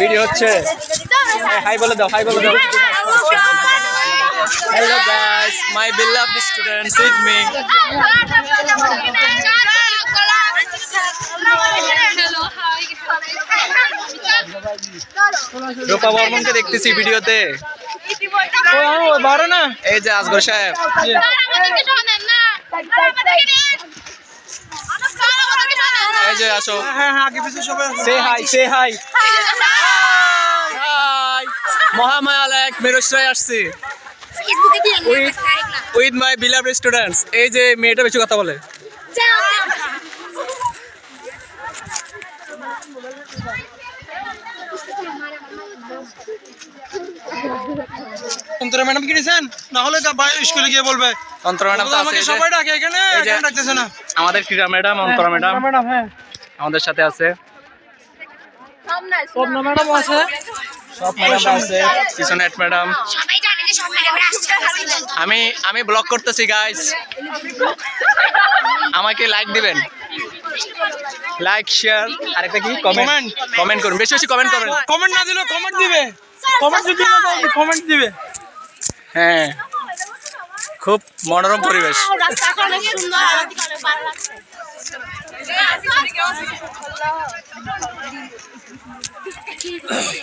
Video হচ্ছে। High বলে দাও, হাই বলে দাও। Hello guys, my beloved students with me. রূপা বর্মনকে দেখতেছি ভিডিওতে। এই যে আসগর সাহেব। এই যে আসো। সে হাই, সে হাই। হাই মহামায়ালয় মেরুশ্রয় আসছি উইথ মাই beloved students. এই যে মেয়েটা বেশি কথা বলে। তন্ত্র ম্যাডাম কি নিছেন? না হলে স্কুলে গিয়ে বলবে। তন্ত্র ম্যাডাম তো আছে, সবাই ডাকে এখানে, এখানে ডাকতেছে না। আমাদের ক্রীড়া ম্যাডাম, অন্তরা ম্যাডাম হ্যাঁ আমাদের সাথে আছে। স্বপ্ন ম্যাডাম আছে, সব ম্যাডাম আছে, কিশোনেট ম্যাডাম। সবাই জানে যে সব ম্যাডামরা আসছে। আমি ব্লগ করতেছি গাইস, আমাকে লাইক দিবেন, লাইক শেয়ার আর একটা কি কমেন্ট, কমেন্ট করুন, বেশি বেশি কমেন্ট করুন। কমেন্ট না দিলেও কমেন্ট দিবে, কমেন্ট যদি না দেয় কমেন্ট দিবে। হ্যাঁ, খুব মনোরম পরিবেশ। রাস্তাটা অনেক সুন্দর, আমাদের অনেক ভালো লাগছে।